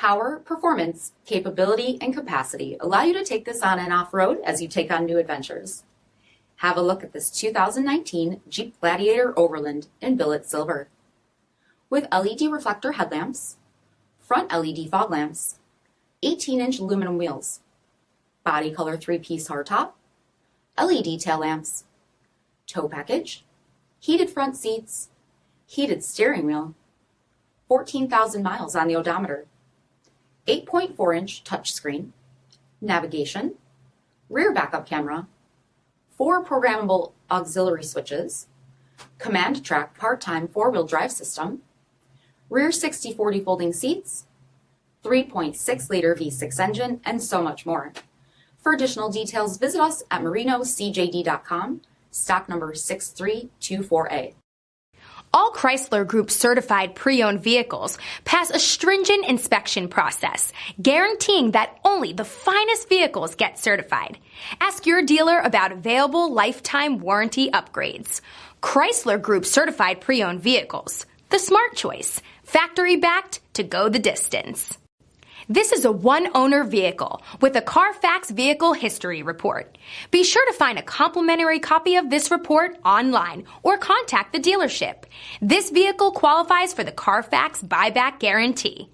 Power, performance, capability, and capacity allow you to take this on and off-road as you take on new adventures. Have a look at this 2019 Jeep Gladiator Overland in billet silver. With LED reflector headlamps, front LED fog lamps, 18-inch aluminum wheels, body color 3-piece hardtop, LED tail lamps, tow package, heated front seats, heated steering wheel, 14,000 miles on the odometer, 8.4-inch touchscreen, navigation, rear backup camera, 4 programmable auxiliary switches, command track part-time 4-wheel drive system, rear 60/40 folding seats, 3.6-liter V6 engine, and so much more. For additional details, visit us at marinocjd.com, stock number 6324A. All Chrysler Group certified pre-owned vehicles pass a stringent inspection process, guaranteeing that only the finest vehicles get certified. Ask your dealer about available lifetime warranty upgrades. Chrysler Group certified pre-owned vehicles, the smart choice, factory backed to go the distance. This is a one-owner vehicle with a CARFAX vehicle history report. Be sure to find a complimentary copy of this report online or contact the dealership. This vehicle qualifies for the CARFAX buyback guarantee.